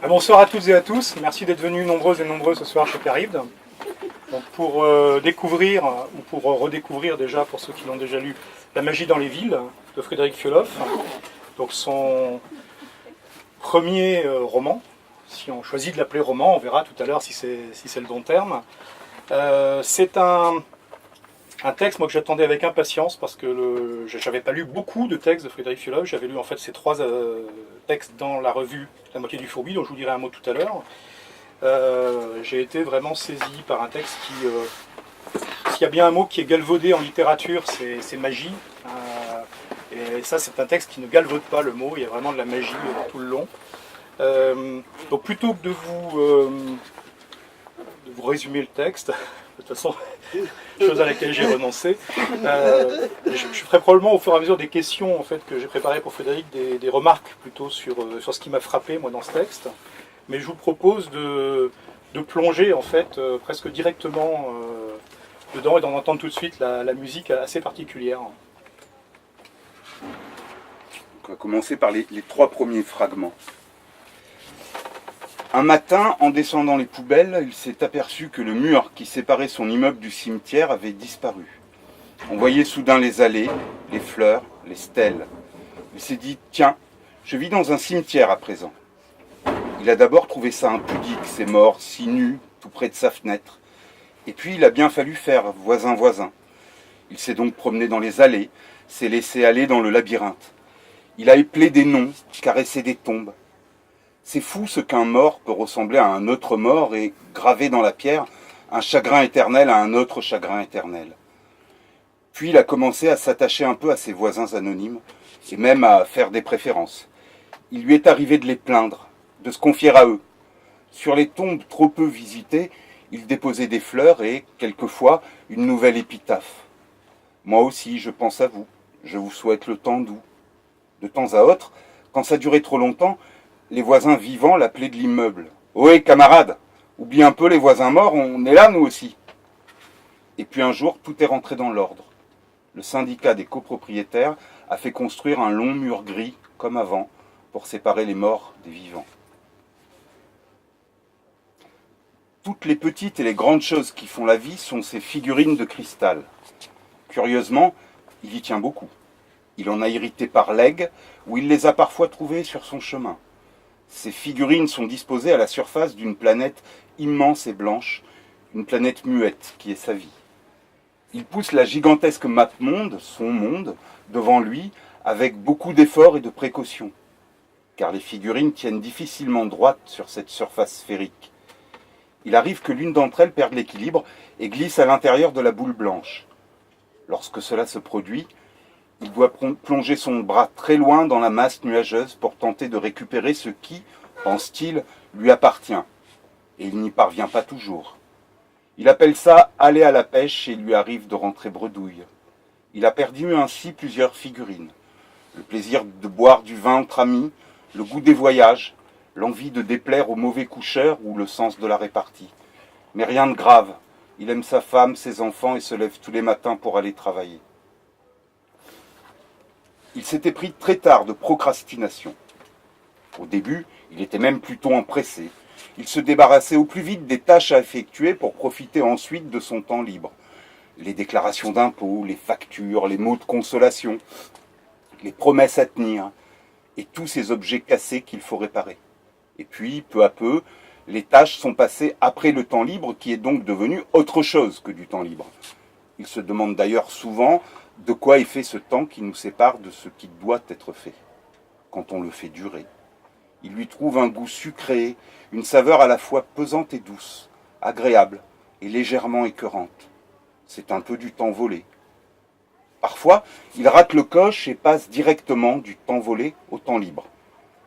Bonsoir à toutes et à tous, merci d'être venus nombreuses et nombreux ce soir chez Caribde. Donc pour découvrir, ou pour redécouvrir déjà, pour ceux qui l'ont déjà lu, La magie dans les villes de Frédéric Fioloff, donc son premier roman, si on choisit de l'appeler roman, on verra tout à l'heure si c'est le bon terme. C'est un texte moi, que j'attendais avec impatience parce que je n'avais pas lu beaucoup de textes de Frédéric Fioloff. J'avais lu en fait ces trois textes dans la revue La moitié du fourbi, dont je vous dirai un mot tout à l'heure. J'ai été vraiment saisi par un texte s'il y a bien un mot qui est galvaudé en littérature, c'est magie. Et ça, c'est un texte qui ne galvaude pas le mot, il y a vraiment de la magie tout le long. Donc plutôt que de vous résumer le texte, de toute façon, chose à laquelle j'ai renoncé, je ferai probablement au fur et à mesure des questions en fait, que j'ai préparées pour Frédéric, des remarques plutôt sur ce qui m'a frappé moi dans ce texte. Mais je vous propose de plonger en fait presque directement dedans et d'en entendre tout de suite la musique assez particulière. On va commencer par les trois premiers fragments. Un matin, en descendant les poubelles, il s'est aperçu que le mur qui séparait son immeuble du cimetière avait disparu. On voyait soudain les allées, les fleurs, les stèles. Il s'est dit « Tiens, je vis dans un cimetière à présent ». Il a d'abord trouvé ça impudique, ces morts si nus, tout près de sa fenêtre. Et puis il a bien fallu faire voisin. Il s'est donc promené dans les allées, s'est laissé aller dans le labyrinthe. Il a éplé des noms, caressé des tombes. C'est fou ce qu'un mort peut ressembler à un autre mort et graver dans la pierre un chagrin éternel à un autre chagrin éternel. Puis il a commencé à s'attacher un peu à ses voisins anonymes et même à faire des préférences. Il lui est arrivé de les plaindre, de se confier à eux. Sur les tombes trop peu visitées, il déposait des fleurs et, quelquefois, une nouvelle épitaphe. Moi aussi, je pense à vous, je vous souhaite le temps doux. De temps à autre, quand ça durait trop longtemps, les voisins vivants l'appelaient de l'immeuble. « Ohé, camarade, oublie un peu les voisins morts, on est là nous aussi !» Et puis un jour, tout est rentré dans l'ordre. Le syndicat des copropriétaires a fait construire un long mur gris, comme avant, pour séparer les morts des vivants. Toutes les petites et les grandes choses qui font la vie sont ces figurines de cristal. Curieusement, il y tient beaucoup. Il en a hérité par legs, où il les a parfois trouvées sur son chemin. Ces figurines sont disposées à la surface d'une planète immense et blanche, une planète muette qui est sa vie. Il pousse la gigantesque map-monde, son monde, devant lui, avec beaucoup d'efforts et de précautions. Car les figurines tiennent difficilement droite sur cette surface sphérique. Il arrive que l'une d'entre elles perde l'équilibre et glisse à l'intérieur de la boule blanche. Lorsque cela se produit, il doit plonger son bras très loin dans la masse nuageuse pour tenter de récupérer ce qui, pense-t-il, lui appartient. Et il n'y parvient pas toujours. Il appelle ça « aller à la pêche » et il lui arrive de rentrer bredouille. Il a perdu ainsi plusieurs figurines. Le plaisir de boire du vin entre amis, le goût des voyages, l'envie de déplaire aux mauvais coucheurs ou le sens de la répartie. Mais rien de grave. Il aime sa femme, ses enfants et se lève tous les matins pour aller travailler. Il s'était pris très tard de procrastination. Au début, il était même plutôt empressé. Il se débarrassait au plus vite des tâches à effectuer pour profiter ensuite de son temps libre. Les déclarations d'impôts, les factures, les mots de consolation, les promesses à tenir, et tous ces objets cassés qu'il faut réparer. Et puis, peu à peu, les tâches sont passées après le temps libre qui est donc devenu autre chose que du temps libre. Il se demande d'ailleurs souvent de quoi est fait ce temps qui nous sépare de ce qui doit être fait, quand on le fait durer. Il lui trouve un goût sucré, une saveur à la fois pesante et douce, agréable et légèrement écœurante. C'est un peu du temps volé. Parfois, il rate le coche et passe directement du temps volé au temps libre.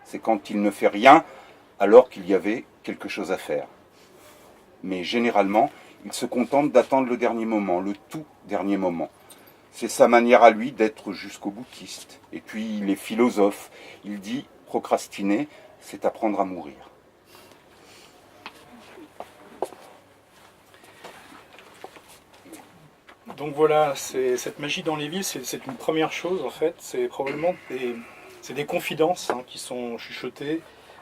C'est quand il ne fait rien alors qu'il y avait quelque chose à faire. Mais généralement, il se contente d'attendre le dernier moment, le tout dernier moment. C'est sa manière à lui d'être jusqu'au boutiste. Et puis il est philosophe. Il dit « procrastiner, c'est apprendre à mourir ». Donc voilà, cette magie dans les villes, c'est une première chose en fait. C'est probablement des confidences qui sont chuchotées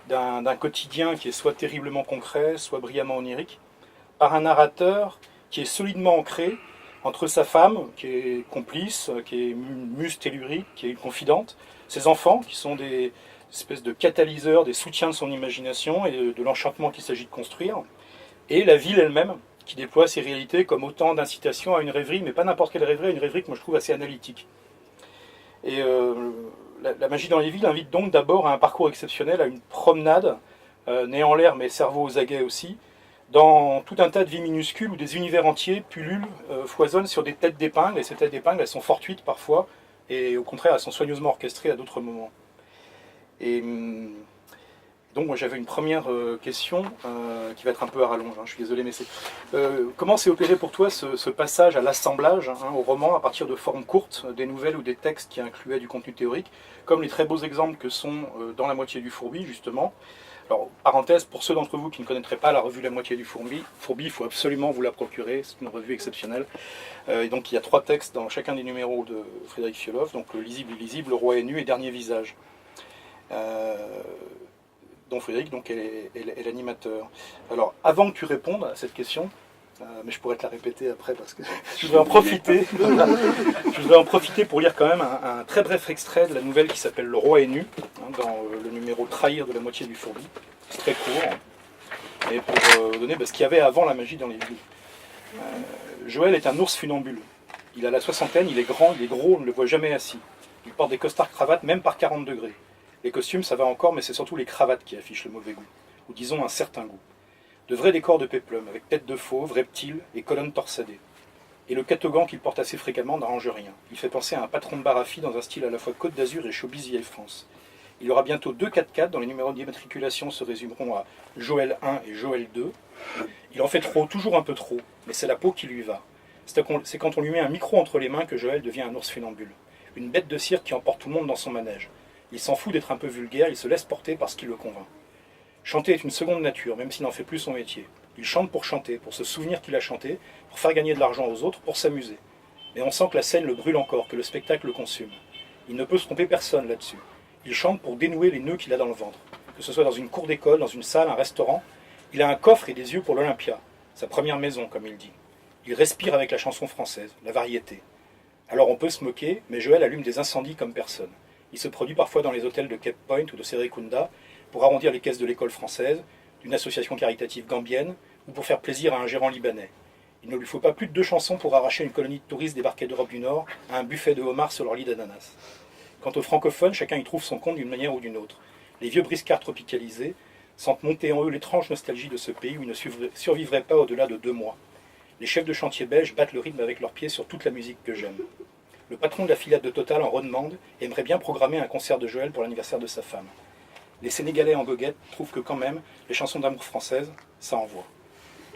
d'un quotidien qui est soit terriblement concret, soit brillamment onirique, par un narrateur qui est solidement ancré entre sa femme, qui est complice, qui est muse tellurique, qui est confidente, ses enfants, qui sont des espèces de catalyseurs, des soutiens de son imagination et de l'enchantement qu'il s'agit de construire, et la ville elle-même, qui déploie ses réalités comme autant d'incitations à une rêverie, mais pas n'importe quelle rêverie, une rêverie que moi je trouve assez analytique. Et la magie dans les villes invite donc d'abord à un parcours exceptionnel, à une promenade, nez en l'air mais cerveau aux aguets aussi, dans tout un tas de vies minuscules où des univers entiers pullulent, foisonnent sur des têtes d'épingle, et ces têtes d'épingle elles sont fortuites parfois, et au contraire elles sont soigneusement orchestrées à d'autres moments. Et donc moi j'avais une première question qui va être un peu à rallonge, je suis désolé, mais c'est comment s'est opéré pour toi ce passage à l'assemblage au roman à partir de formes courtes, des nouvelles ou des textes qui incluaient du contenu théorique, comme les très beaux exemples que sont Dans la moitié du fourbi justement. Alors parenthèse, pour ceux d'entre vous qui ne connaîtraient pas la revue La moitié du fourbi, il faut absolument vous la procurer, c'est une revue exceptionnelle. Et donc il y a 3 textes dans chacun des numéros de Frédéric Fiolof, donc Le lisible, l'illisible, Le roi est nu et Dernier visage. Dont Frédéric donc, est l'animateur. Alors, avant que tu répondes à cette question, mais je pourrais te la répéter après parce que je vais en profiter. Je vais en profiter pour lire quand même un très bref extrait de la nouvelle qui s'appelle Le roi est nu, dans le numéro Trahir de la moitié du fourbi. C'est très court, et pour donner ce qu'il y avait avant la magie dans les villes. Joël est un ours funambule. Il a la soixantaine, il est grand, il est gros, on ne le voit jamais assis. Il porte des costards cravates même par 40 degrés. Les costumes, ça va encore, mais c'est surtout les cravates qui affichent le mauvais goût, ou disons un certain goût. De vrais décors de péplum, avec tête de fauve, reptiles et colonnes torsadées. Et le catogan qu'il porte assez fréquemment n'arrange rien. Il fait penser à un patron de bar à filles dans un style à la fois Côte d'Azur et Showbiz vieille France. Il y aura bientôt 2 4x4 dont les numéros d'immatriculation se résumeront à Joël 1 et Joël 2. Il en fait trop, toujours un peu trop, mais c'est la peau qui lui va. C'est quand on lui met un micro entre les mains que Joël devient un ours funambule. Une bête de cirque qui emporte tout le monde dans son manège. Il s'en fout d'être un peu vulgaire, il se laisse porter par ce qui le convainc. Chanter est une seconde nature, même s'il n'en fait plus son métier. Il chante pour chanter, pour se souvenir qu'il a chanté, pour faire gagner de l'argent aux autres, pour s'amuser. Mais on sent que la scène le brûle encore, que le spectacle le consume. Il ne peut se tromper personne là-dessus. Il chante pour dénouer les nœuds qu'il a dans le ventre. Que ce soit dans une cour d'école, dans une salle, un restaurant, il a un coffre et des yeux pour l'Olympia, sa première maison, comme il dit. Il respire avec la chanson française, la variété. Alors on peut se moquer, mais Joël allume des incendies comme personne. Il se produit parfois dans les hôtels de Cape Point ou de Serekunda pour arrondir les caisses de l'école française, d'une association caritative gambienne ou pour faire plaisir à un gérant libanais. Il ne lui faut pas plus de 2 chansons pour arracher une colonie de touristes débarqués d'Europe du Nord à un buffet de homards sur leur lit d'ananas. Quant aux francophones, chacun y trouve son compte d'une manière ou d'une autre. Les vieux briscards tropicalisés sentent monter en eux l'étrange nostalgie de ce pays où ils ne survivraient pas au-delà de 2 mois. Les chefs de chantier belges battent le rythme avec leurs pieds sur toute la musique que j'aime. Le patron de la filiale de Total en redemande et aimerait bien programmer un concert de Joël pour l'anniversaire de sa femme. Les Sénégalais en goguette trouvent que quand même, les chansons d'amour françaises, ça envoie.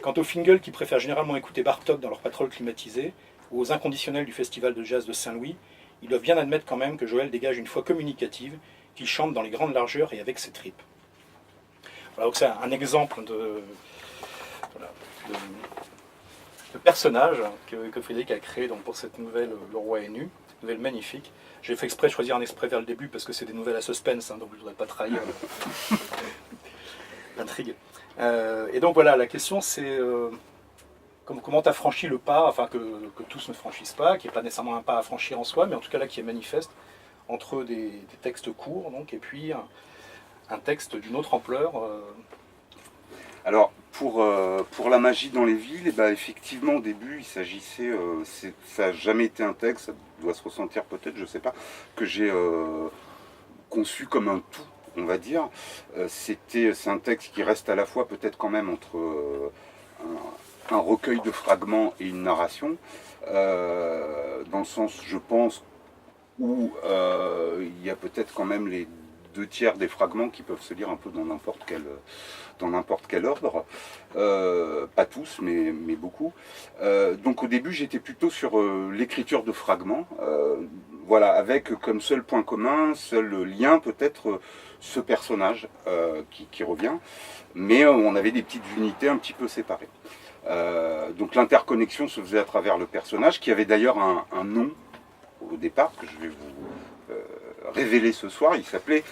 Quant aux Fingles qui préfèrent généralement écouter Bartok dans leur patrol climatisé, ou aux inconditionnels du festival de jazz de Saint-Louis, ils doivent bien admettre quand même que Joël dégage une foi communicative, qu'il chante dans les grandes largeurs et avec ses tripes. Voilà, donc c'est un exemple de personnage que Frédéric a créé donc, pour cette nouvelle Le roi est nu, une nouvelle magnifique. J'ai fait exprès de choisir un extrait vers le début parce que c'est des nouvelles à suspense, donc je ne voudrais pas trahir l'intrigue. Et donc voilà, la question c'est comment tu as franchi le pas, enfin que tous ne franchissent pas, qui n'est pas nécessairement un pas à franchir en soi, mais en tout cas là qui est manifeste, entre des textes courts donc, et puis un texte d'une autre ampleur. Alors, pour la magie dans les villes, effectivement, au début, il s'agissait, ça n'a jamais été un texte, ça doit se ressentir peut-être, je ne sais pas, que j'ai conçu comme un tout, on va dire. C'est un texte qui reste à la fois peut-être quand même entre un recueil de fragments et une narration, dans le sens, je pense, où il y a peut-être quand même les 2/3 des fragments qui peuvent se lire un peu dans n'importe quel ordre, pas tous mais beaucoup. Donc au début j'étais plutôt sur l'écriture de fragments, voilà, avec comme seul point commun, seul lien peut-être ce personnage qui revient, mais on avait des petites unités un petit peu séparées. Donc l'interconnexion se faisait à travers le personnage qui avait d'ailleurs un nom au départ que je vais révéler ce soir, il s'appelait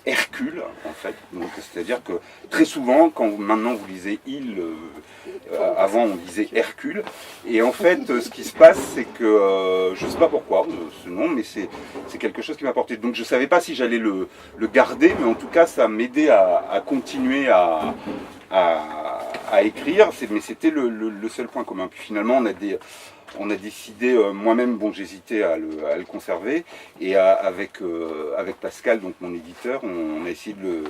Hercule, en fait. Donc, c'est-à-dire que très souvent, quand maintenant vous lisez il, avant on disait Hercule. Et en fait, ce qui se passe, c'est que je ne sais pas pourquoi ce nom, mais c'est quelque chose qui m'a porté. Donc, je ne savais pas si j'allais le garder, mais en tout cas, ça m'aidait à continuer à écrire. Mais c'était le seul point commun. Puis finalement, on a décidé, moi-même, bon, j'hésitais à le conserver, et avec Pascal, donc mon éditeur, on a essayé de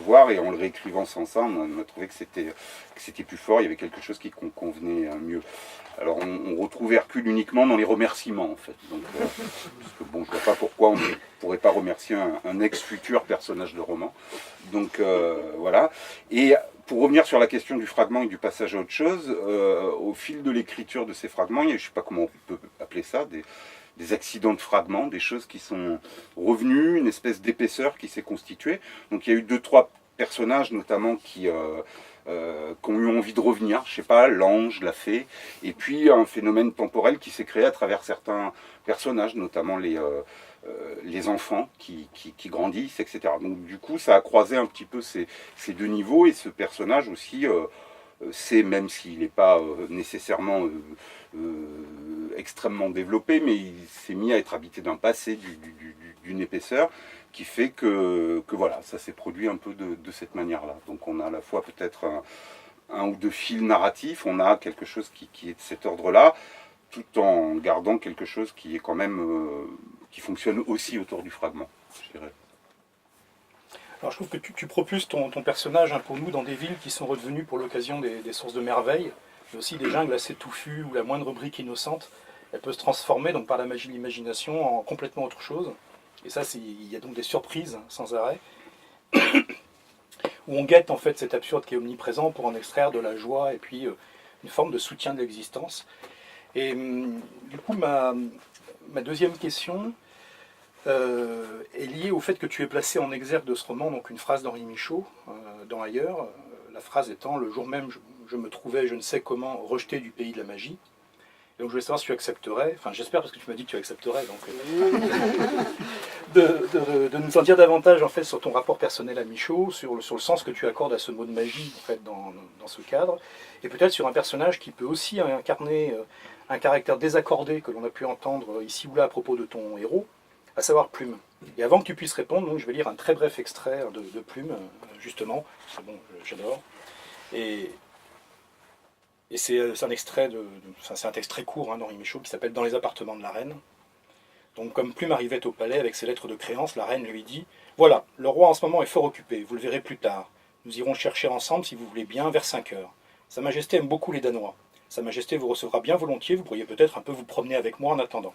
voir, et en le réécrivant sans ça, on a trouvé que c'était plus fort, il y avait quelque chose qui convenait mieux. Alors on retrouve Hercule uniquement dans les remerciements, en fait. Donc, parce que, bon, je ne vois pas pourquoi on ne pourrait pas remercier un ex-futur personnage de roman. Donc voilà. Et pour revenir sur la question du fragment et du passage à autre chose, au fil de l'écriture de ces fragments, il y a, je ne sais pas comment on peut appeler ça, des accidents de fragments, des choses qui sont revenues, une espèce d'épaisseur qui s'est constituée. Donc il y a eu 2-3 personnages notamment qui ont eu envie de revenir, je ne sais pas, l'ange, la fée, et puis un phénomène temporel qui s'est créé à travers certains personnages, notamment les enfants qui grandissent, etc. Donc du coup, ça a croisé un petit peu ces deux niveaux, et ce personnage aussi, c'est, même s'il n'est pas nécessairement extrêmement développé, mais il s'est mis à être habité d'un passé, d'une épaisseur, qui fait que voilà, ça s'est produit un peu de cette manière-là. Donc on a à la fois peut-être un ou deux fils narratifs, on a quelque chose qui est de cet ordre-là, tout en gardant quelque chose qui est quand même qui fonctionne aussi autour du fragment, je dirais. Alors je trouve que tu propulses ton personnage pour nous dans des villes qui sont redevenues pour l'occasion des sources de merveille, mais aussi des jungles assez touffus où la moindre brique innocente, elle peut se transformer donc par la magie de l'imagination en complètement autre chose. Et ça, il y a donc des surprises sans arrêt, où on guette en fait cet absurde qui est omniprésent pour en extraire de la joie et puis une forme de soutien de l'existence. Et du coup, ma deuxième question est liée au fait que tu aies placé en exergue de ce roman donc une phrase d'Henri Michaud dans Ailleurs, la phrase étant « Le jour même, je me trouvais, je ne sais comment, rejeté du pays de la magie ». Donc je voulais savoir si tu accepterais, enfin j'espère parce que tu m'as dit que tu accepterais, donc de nous en dire davantage en fait sur ton rapport personnel à Michaud, sur le sens que tu accordes à ce mot de magie en fait dans ce cadre, et peut-être sur un personnage qui peut aussi incarner un caractère désaccordé que l'on a pu entendre ici ou là à propos de ton héros, à savoir Plume. Et avant que tu puisses répondre, donc, je vais lire un très bref extrait de Plume, justement, c'est bon, j'adore. Et c'est un extrait c'est un texte très court d'Henri Michaud qui s'appelle « Dans les appartements de la reine ». Donc comme Plume arrivait au palais avec ses lettres de créance, la reine lui dit « Voilà, le roi en ce moment est fort occupé, vous le verrez plus tard. Nous irons chercher ensemble, si vous voulez bien, vers 5 heures. Sa Majesté aime beaucoup les Danois. Sa Majesté vous recevra bien volontiers, vous pourriez peut-être un peu vous promener avec moi en attendant.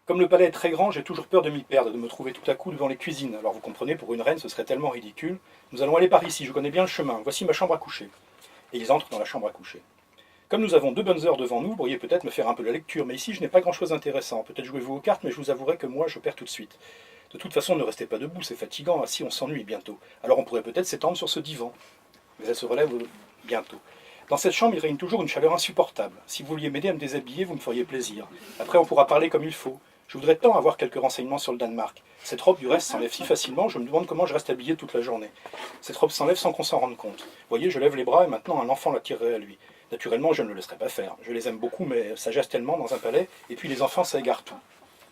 Comme le palais est très grand, j'ai toujours peur de m'y perdre, de me trouver tout à coup devant les cuisines. Alors vous comprenez, pour une reine, ce serait tellement ridicule. Nous allons aller par ici, je connais bien le chemin. Voici ma chambre à coucher. » Et ils entrent dans la chambre à coucher. « Comme nous avons 2 bonnes heures devant nous, vous pourriez peut-être me faire un peu de la lecture, mais ici je n'ai pas grand-chose d'intéressant. Peut-être jouez-vous aux cartes, mais je vous avouerai que moi je perds tout de suite. De toute façon, ne restez pas debout, c'est fatigant, assis on s'ennuie bientôt. Alors on pourrait peut-être s'étendre sur ce divan. » Mais elle se relève bientôt. « Dans cette chambre, il règne toujours une chaleur insupportable. Si vous vouliez m'aider à me déshabiller, vous me feriez plaisir. Après, on pourra parler comme il faut. Je voudrais tant avoir quelques renseignements sur le Danemark. Cette robe, du reste, s'enlève si facilement, je me demande comment je reste habillé toute la journée. Cette robe s'enlève sans qu'on s'en rende compte. Voyez, je lève les bras et maintenant un enfant la tirerait à lui. Naturellement, je ne le laisserai pas faire. Je les aime beaucoup, mais ça jase tellement dans un palais, et puis les enfants, ça égare tout. »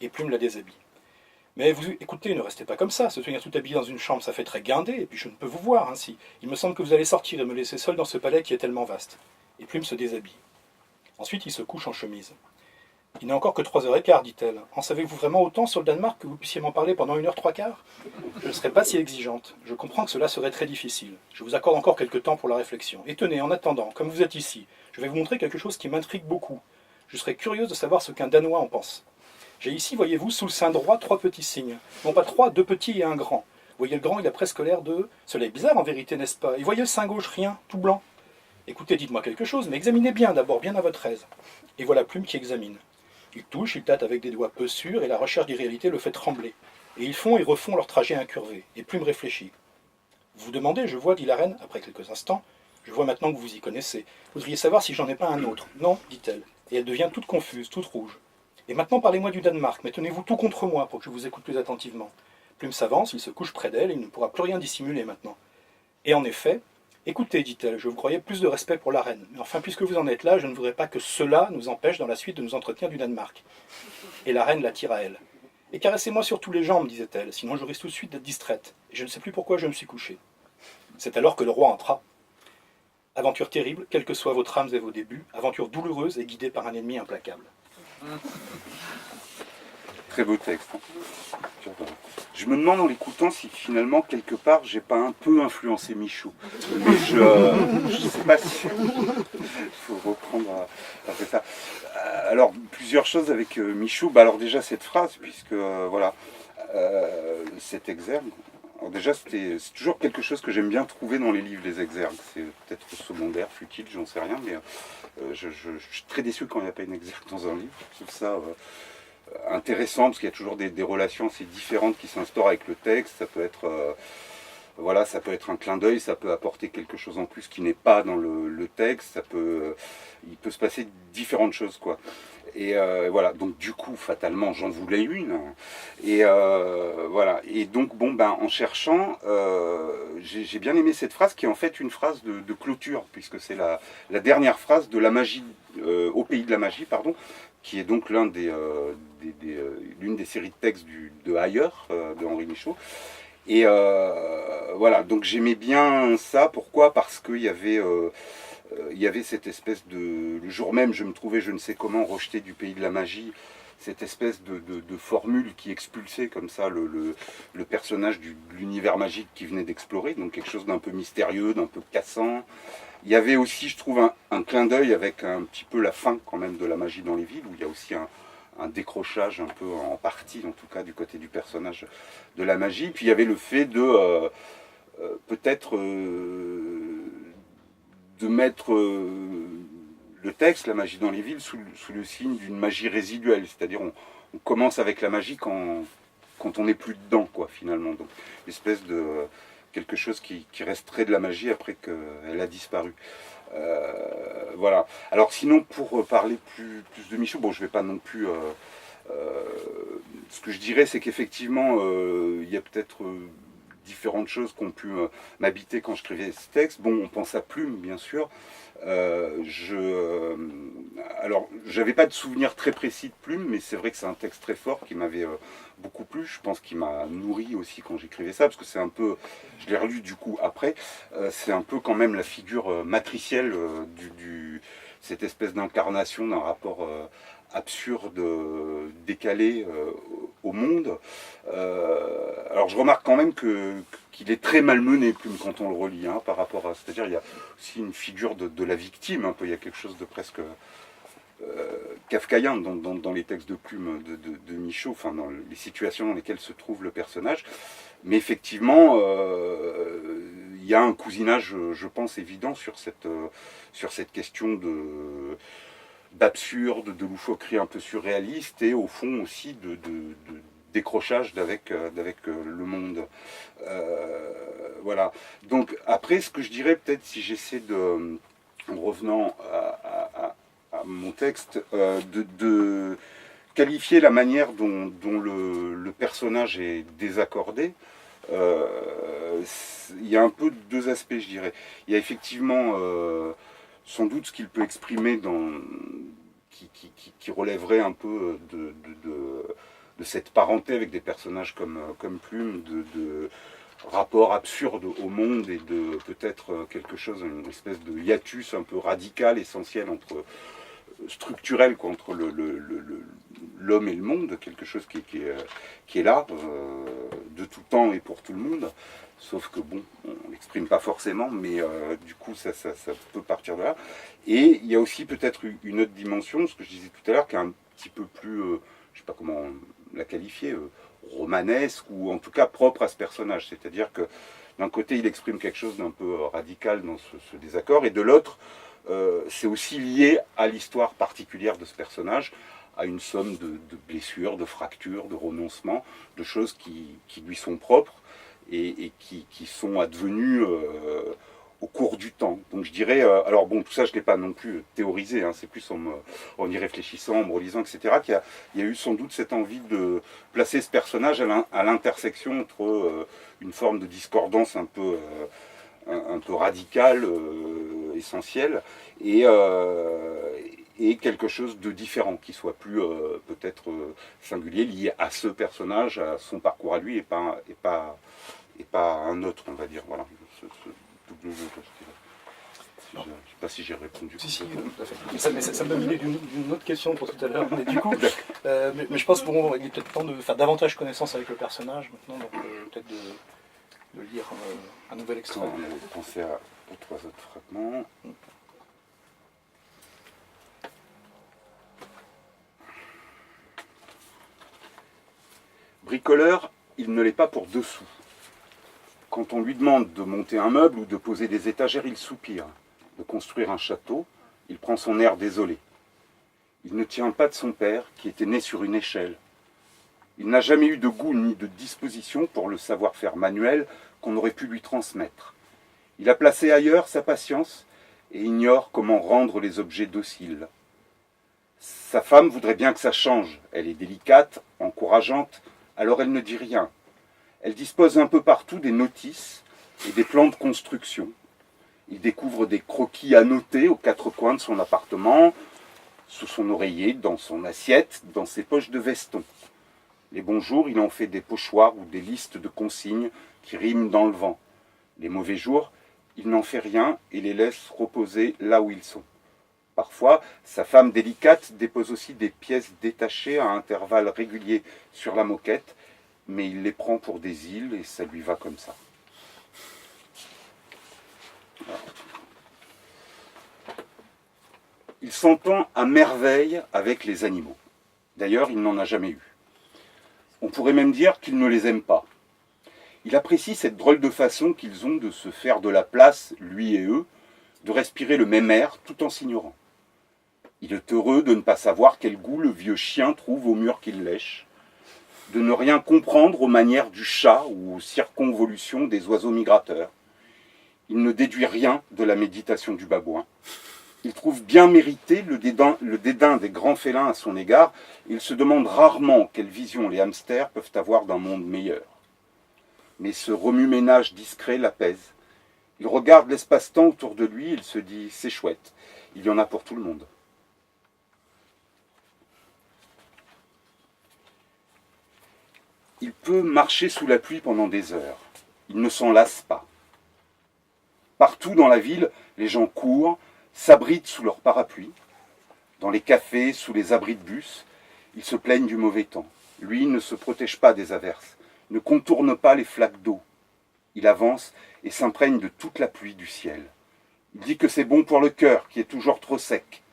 Et Plume la déshabille. « Mais vous, écoutez, ne restez pas comme ça. Se tenir tout habillé dans une chambre, ça fait très guindé, et puis je ne peux vous voir ainsi. Il me semble que vous allez sortir et me laisser seul dans ce palais qui est tellement vaste. » Et Plume se déshabille. Ensuite, il se couche en chemise. « Il n'est encore que 3h15, dit-elle. En savez-vous vraiment autant sur le Danemark que vous puissiez m'en parler pendant 1h15 ? Je ne serai pas si exigeante. Je comprends que cela serait très difficile. Je vous accorde encore quelque temps pour la réflexion. Et tenez, en attendant, comme vous êtes ici, je vais vous montrer quelque chose qui m'intrigue beaucoup. Je serais curieuse de savoir ce qu'un Danois en pense. J'ai ici, voyez-vous, sous le sein droit, 3 petits signes. Non pas 3, 2 petits et un grand. Voyez le grand, il a presque l'air de... Cela est bizarre en vérité, n'est-ce pas ? Et voyez le sein gauche, rien, tout blanc. Écoutez, dites-moi quelque chose, mais examinez bien d'abord, bien à votre aise. » Et voilà Plume qui examine. Il touche, il tâte avec des doigts peu sûrs, et la recherche d'irréalité le fait trembler. Et ils font et refont leur trajet incurvé, et Plume réfléchit. « Vous vous demandez, je vois, dit la reine, après quelques instants, je vois maintenant que vous y connaissez. Vous voudriez savoir si j'en ai pas un autre. Non, dit-elle, et elle devient toute confuse, toute rouge. Et maintenant, parlez-moi du Danemark, mais tenez-vous tout contre moi pour que je vous écoute plus attentivement. Plume s'avance, il se couche près d'elle, et il ne pourra plus rien dissimuler maintenant. Et en effet, écoutez, dit-elle, je vous croyais plus de respect pour la reine, mais enfin, puisque vous en êtes là, je ne voudrais pas que cela nous empêche dans la suite de nous entretenir du Danemark. Et la reine l'attire à elle. Et caressez-moi sur tous les jambes, disait-elle, sinon je risque tout de suite d'être distraite, et je ne sais plus pourquoi je me suis couchée. C'est alors que le roi entra. Aventure terrible, quelles que soient vos trames et vos débuts, aventure douloureuse et guidée par un ennemi implacable. Très beau texte. Je me demande en l'écoutant si finalement, quelque part, j'ai pas un peu influencé Michou. Mais je sais pas si... Il faut reprendre à faire ça. Alors, plusieurs choses avec Michou. Bah, alors déjà, cette phrase, puisque, voilà, cet exergue. Alors déjà, c'est toujours quelque chose que j'aime bien trouver dans les livres, les exergues. C'est peut-être secondaire, futile, j'en sais rien, mais je suis très déçu quand il n'y a pas une exergue dans un livre. Je trouve ça intéressant, parce qu'il y a toujours des relations assez différentes qui s'instaurent avec le texte. Ça peut être, voilà, ça peut être un clin d'œil, ça peut apporter quelque chose en plus qui n'est pas dans le texte. Il peut se passer différentes choses, quoi. Et voilà, donc du coup, fatalement, j'en voulais une. Et voilà. Et donc, bon, ben, en cherchant, j'ai bien aimé cette phrase qui est en fait une phrase de clôture, puisque c'est la dernière phrase de la magie, au pays de la magie, pardon, qui est donc l'une des séries de textes de Ailleurs, de Henri Michaud. Et voilà, donc j'aimais bien ça. Pourquoi? Parce qu'il y avait cette espèce de... Le jour même, je me trouvais, je ne sais comment, rejeté du pays de la magie, cette espèce de formule qui expulsait comme ça le personnage de l'univers magique qui venait d'explorer, donc quelque chose d'un peu mystérieux, d'un peu cassant. Il y avait aussi, je trouve, un clin d'œil avec un petit peu la fin quand même de la magie dans les villes, où il y a aussi un décrochage un peu en partie, en tout cas du côté du personnage de la magie. Puis il y avait le fait de peut-être de mettre le texte, la magie dans les villes, sous le signe d'une magie résiduelle, c'est-à-dire on commence avec la magie quand on n'est plus dedans, quoi, finalement. Donc, espèce de quelque chose qui resterait de la magie après qu'elle a disparu. Voilà. Alors sinon, pour parler plus de Michou, bon, je ne vais pas non plus... ce que je dirais, c'est qu'effectivement, il y a peut-être différentes choses qui ont pu m'habiter quand je écrivais ce texte. Bon, on pense à Plume, bien sûr. Alors, j'avais pas de souvenir très précis de Plume, mais c'est vrai que c'est un texte très fort qui m'avait beaucoup plu. Je pense qu'il m'a nourri aussi quand j'écrivais ça, parce que c'est un peu, je l'ai relu du coup après, c'est un peu quand même la figure matricielle cette espèce d'incarnation d'un rapport absurde, décalé au monde. Alors je remarque quand même qu'il est très malmené, Plume, quand on le relit, hein, par rapport à... C'est-à-dire il y a aussi une figure de la victime, un peu, il y a quelque chose de presque kafkaïen dans les textes de Plume de Michaud, enfin dans les situations dans lesquelles se trouve le personnage. Mais effectivement, il y a un cousinage, je pense, évident sur cette question d'absurde, de loufoquerie un peu surréaliste, et au fond aussi de décrochage d'avec le monde. Voilà. Donc après, ce que je dirais peut-être, si j'essaie en revenant à mon texte, de qualifier la manière dont le personnage est désaccordé, il y a un peu deux aspects, je dirais. Il y a effectivement sans doute ce qu'il peut exprimer qui relèverait un peu de cette parenté avec des personnages comme Plume, de rapport absurde au monde, et de peut-être quelque chose, une espèce de hiatus un peu radical, essentiel, structurel, entre l'homme et le monde, quelque chose qui est là, de tout temps et pour tout le monde. Sauf que bon, on l'exprime pas forcément, mais du coup ça peut partir de là. Et il y a aussi peut-être une autre dimension, ce que je disais tout à l'heure, qui est un petit peu plus, je sais pas comment la qualifier, romanesque, ou en tout cas propre à ce personnage. C'est-à-dire que d'un côté il exprime quelque chose d'un peu radical dans ce désaccord, et de l'autre c'est aussi lié à l'histoire particulière de ce personnage, à une somme de blessures, de fractures, de renoncements, de choses qui lui sont propres, et qui sont advenues au cours du temps. Donc je dirais, alors bon, tout ça je ne l'ai pas non plus théorisé, hein, c'est plus en y réfléchissant, en me relisant, etc., qu'il y a eu sans doute cette envie de placer ce personnage à l'intersection entre une forme de discordance un peu radicale, essentielle, et quelque chose de différent, qui soit plus peut-être singulier, lié à ce personnage, à son parcours à lui, et pas un autre, on va dire. Voilà. Je ne sais pas si j'ai répondu. Si, tout à fait. Ça me donne l'idée d'une autre question pour tout à l'heure. Mais du coup, mais je pense qu'il est peut-être temps de faire davantage connaissance avec le personnage maintenant, donc peut-être de lire un nouvel extrait. On va penser aux 3 autres fragments. Bricoleur, il ne l'est pas pour 2 sous. Quand on lui demande de monter un meuble ou de poser des étagères, il soupire. De construire un château, il prend son air désolé. Il ne tient pas de son père, qui était né sur une échelle. Il n'a jamais eu de goût ni de disposition pour le savoir-faire manuel qu'on aurait pu lui transmettre. Il a placé ailleurs sa patience et ignore comment rendre les objets dociles. Sa femme voudrait bien que ça change. Elle est délicate, encourageante, alors elle ne dit rien. Elle dispose un peu partout des notices et des plans de construction. Il découvre des croquis annotés aux 4 coins de son appartement, sous son oreiller, dans son assiette, dans ses poches de veston. Les bons jours, il en fait des pochoirs ou des listes de consignes qui riment dans le vent. Les mauvais jours, il n'en fait rien et les laisse reposer là où ils sont. Parfois, sa femme délicate dépose aussi des pièces détachées à intervalles réguliers sur la moquette, mais il les prend pour des îles et ça lui va comme ça. Voilà. Il s'entend à merveille avec les animaux. D'ailleurs, il n'en a jamais eu. On pourrait même dire qu'il ne les aime pas. Il apprécie cette drôle de façon qu'ils ont de se faire de la place, lui et eux, de respirer le même air tout en s'ignorant. Il est heureux de ne pas savoir quel goût le vieux chien trouve au mur qu'il lèche, de ne rien comprendre aux manières du chat ou aux circonvolutions des oiseaux migrateurs. Il ne déduit rien de la méditation du babouin. Il trouve bien mérité le dédain des grands félins à son égard. Il se demande rarement quelle vision les hamsters peuvent avoir d'un monde meilleur. Mais ce remue-ménage discret l'apaise. Il regarde l'espace-temps autour de lui, il se dit « c'est chouette, il y en a pour tout le monde ». Il peut marcher sous la pluie pendant des heures. Il ne s'en lasse pas. Partout dans la ville, les gens courent, s'abritent sous leurs parapluies. Dans les cafés, sous les abris de bus, ils se plaignent du mauvais temps. Lui ne se protège pas des averses, ne contourne pas les flaques d'eau. Il avance et s'imprègne de toute la pluie du ciel. Il dit que c'est bon pour le cœur, qui est toujours trop sec.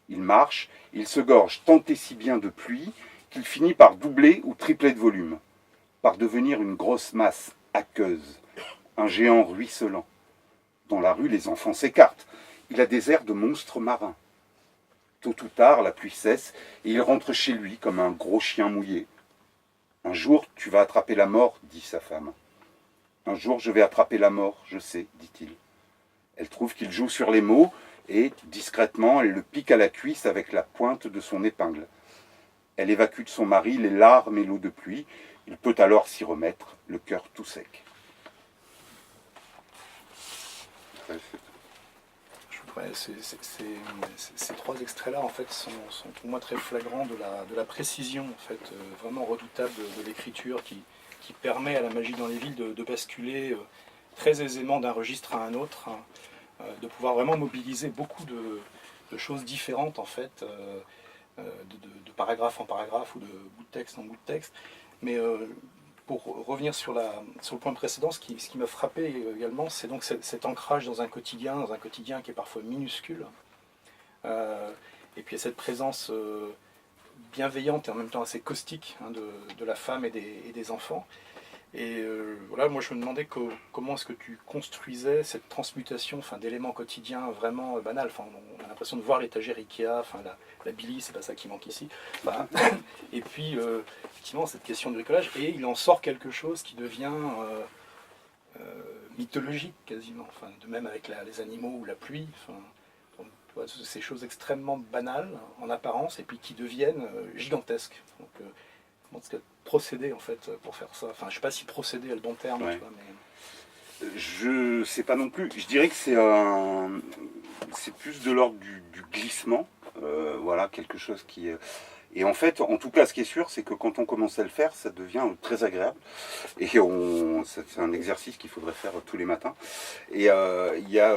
Il marche, il se gorge tant et si bien de pluie qu'il finit par doubler ou tripler de volume, par devenir une grosse masse aqueuse, un géant ruisselant. Dans la rue, les enfants s'écartent. Il a des airs de monstre marin. Tôt ou tard, la pluie cesse et il rentre chez lui comme un gros chien mouillé. « Un jour, tu vas attraper la mort, dit sa femme. « Un jour, je vais attraper la mort, je sais, dit-il. » Elle trouve qu'il joue sur les mots et, discrètement, elle le pique à la cuisse avec la pointe de son épingle. Elle évacue de son mari les larmes et l'eau de pluie. Il peut alors s'y remettre, le cœur tout sec. Ces 3 extraits-là, en fait, sont pour moi très flagrants de la précision, en fait, vraiment redoutable de l'écriture qui permet à la magie dans les villes de basculer très aisément d'un registre à un autre, hein, de pouvoir vraiment mobiliser beaucoup de choses différentes, en fait, de paragraphe en paragraphe ou de bout de texte en bout de texte. Mais pour revenir sur le point précédent, ce qui m'a frappé également, c'est donc cet ancrage dans un quotidien qui est parfois minuscule. Et puis cette présence bienveillante et en même temps assez caustique, hein, de la femme et des enfants. Et voilà, moi je me demandais comment est-ce que tu construisais cette transmutation, enfin, d'éléments quotidiens vraiment banals. Enfin, on a l'impression de voir l'étagère Ikea, enfin, la Billy, c'est pas ça qui manque ici. Enfin, et puis effectivement cette question de bricolage, et il en sort quelque chose qui devient mythologique quasiment, enfin, de même avec les animaux ou la pluie. Enfin, tu vois, ces choses extrêmement banales en apparence et puis qui deviennent gigantesques. Donc, comment est-ce qu'il y a procédé en fait pour faire ça? Enfin, je sais pas si procédé est le bon terme, Ouais. tu vois, mais... Je sais pas non plus. Je dirais que c'est plus de l'ordre du glissement. Voilà, quelque chose qui. Et en fait, en tout cas, ce qui est sûr, c'est que quand on commence à le faire, ça devient très agréable. Et c'est un exercice qu'il faudrait faire tous les matins. Et il y a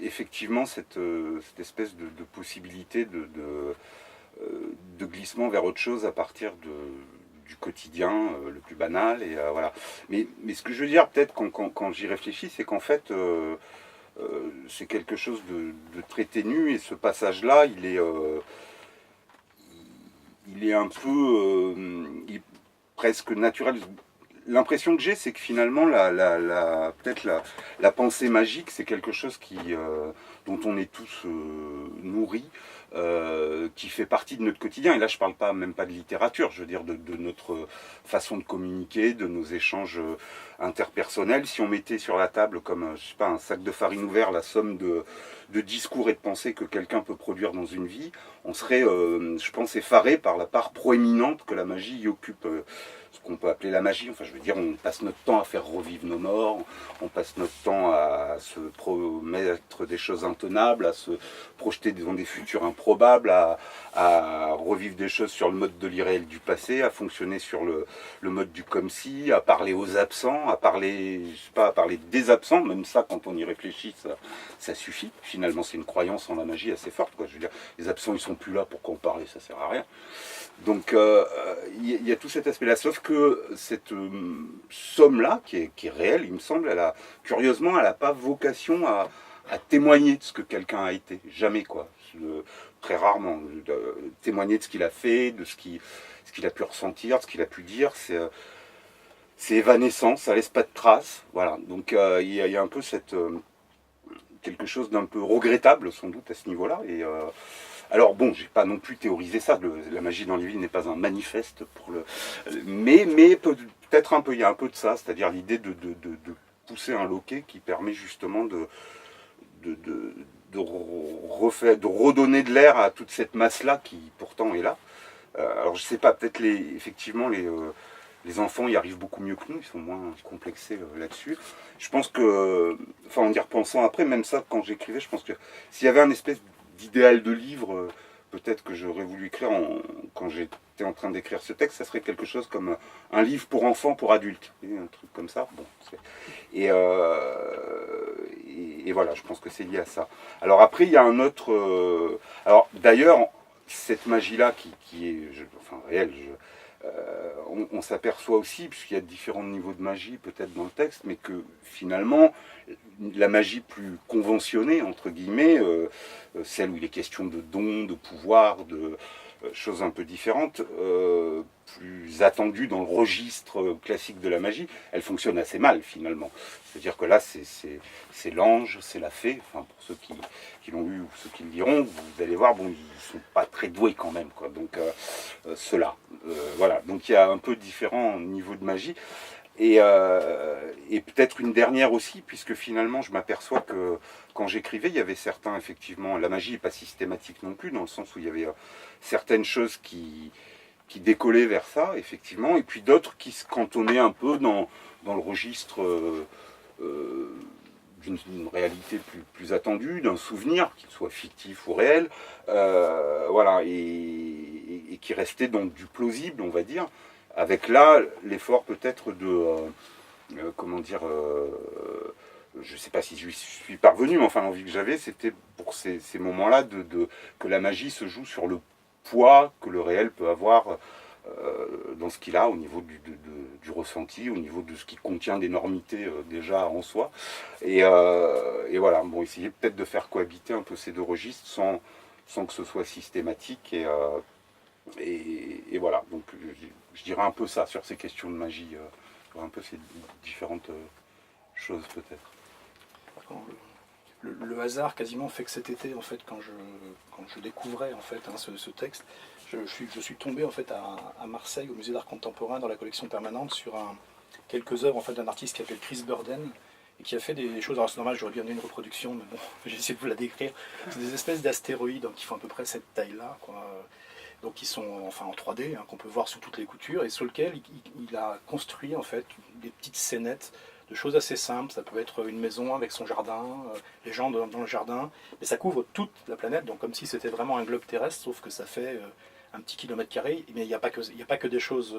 effectivement cette espèce de possibilité de glissement vers autre chose à partir du quotidien le plus banal. Et voilà. Mais ce que je veux dire, peut-être quand j'y réfléchis, c'est qu'en fait, c'est quelque chose de très ténu. Et ce passage-là, il est un peu presque naturel. L'impression que j'ai, c'est que finalement, peut-être la pensée magique, c'est quelque chose dont on est tous nourris, qui fait partie de notre quotidien. Et là, je ne parle pas, même pas de littérature, je veux dire de notre façon de communiquer, de nos échanges interpersonnels. Si on mettait sur la table, comme je sais pas, un sac de farine ouvert, la somme de discours et de pensées que quelqu'un peut produire dans une vie, on serait, je pense, effaré par la part proéminente que la magie y occupe. Ce qu'on peut appeler la magie. Enfin, je veux dire, on passe notre temps à faire revivre nos morts, on passe notre temps à se promettre des choses intenables, à se projeter dans des futurs improbables, à revivre des choses sur le mode de l'irréel du passé, à fonctionner sur le mode du comme si, à parler aux absents, à parler, je sais pas, à parler des absents. Même ça, quand on y réfléchit, ça suffit. Finalement, c'est une croyance en la magie assez forte, quoi. Je veux dire, les absents, ils sont plus là, pourquoi en parler? Ça sert à rien. Donc il y a tout cet aspect-là, sauf que cette somme-là, qui est réelle, il me semble, curieusement, elle n'a pas vocation à témoigner de ce que quelqu'un a été. Jamais, quoi. Très rarement. Témoigner de ce qu'il a fait, de ce qu'il a pu ressentir, de ce qu'il a pu dire, c'est évanescent, ça laisse pas de traces. Voilà. Donc il y a un peu quelque chose d'un peu regrettable, sans doute, à ce niveau-là. Alors bon, j'ai pas non plus théorisé ça. La magie dans les villes n'est pas un manifeste mais peut-être un peu. Il y a un peu de ça, c'est-à-dire l'idée de pousser un loquet qui permet justement de redonner de l'air à toute cette masse-là qui pourtant est là. Alors je sais pas, peut-être effectivement les enfants y arrivent beaucoup mieux que nous, ils sont moins complexés là-dessus. Je pense que, enfin en y repensant après, même ça quand j'écrivais, je pense que s'il y avait un espèce d'idéal de livre, peut-être que j'aurais voulu écrire quand j'étais en train d'écrire ce texte, ça serait quelque chose comme un livre pour enfants, pour adultes, un truc comme ça. Bon, et voilà, je pense que c'est lié à ça. Alors après, il y a un autre... alors d'ailleurs, cette magie-là qui est enfin, réelle, on s'aperçoit aussi, puisqu'il y a différents niveaux de magie peut-être dans le texte, mais que finalement, la magie plus conventionnée, entre guillemets, celle où il est question de dons, de pouvoir, de choses un peu différentes, plus attendues dans le registre classique de la magie, elle fonctionne assez mal finalement. C'est-à-dire que là, c'est l'ange, c'est la fée, enfin pour ceux qui l'ont eu ou ceux qui le diront, vous allez voir, bon, ils sont pas très doués quand même, quoi. Donc ceux-là, voilà. Donc il y a un peu différents niveaux de magie. Et peut-être une dernière aussi, puisque finalement je m'aperçois que quand j'écrivais, il y avait certains, effectivement, la magie n'est pas systématique non plus, dans le sens où il y avait certaines choses qui décollaient vers ça, effectivement, et puis d'autres qui se cantonnaient un peu dans le registre d'une réalité plus attendue, d'un souvenir, qu'il soit fictif ou réel, voilà, et qui restait donc du plausible, on va dire, avec là l'effort peut-être comment dire, je ne sais pas si je suis parvenu, mais enfin l'envie que j'avais, c'était pour ces moments-là que la magie se joue sur le poids que le réel peut avoir dans ce qu'il a au niveau du ressenti, au niveau de ce qui contient d'énormité déjà en soi. Et voilà, bon, essayer peut-être de faire cohabiter un peu ces deux registres sans que ce soit systématique. Et voilà, donc je dirais un peu ça sur ces questions de magie, un peu ces différentes choses peut-être. Le hasard quasiment fait que cet été, en fait, quand je découvrais en fait ce texte, je suis tombé en fait à Marseille, au musée d'art contemporain, dans la collection permanente, sur quelques œuvres en fait, d'un artiste qui s'appelle Chris Burden, et qui a fait des choses, alors c'est normal, j'aurais bien donné une reproduction, mais bon, j'ai essayé de vous la décrire. C'est des espèces d'astéroïdes qui font à peu près cette taille-là, quoi. Donc qui sont enfin en 3D, qu'on peut voir sous toutes les coutures, et sur lequel il a construit en fait des petites scénettes de choses assez simples. Ça peut être une maison avec son jardin, les gens dans le jardin, mais ça couvre toute la planète, donc comme si c'était vraiment un globe terrestre, sauf que ça fait un petit kilomètre carré, mais il n'y a pas que des choses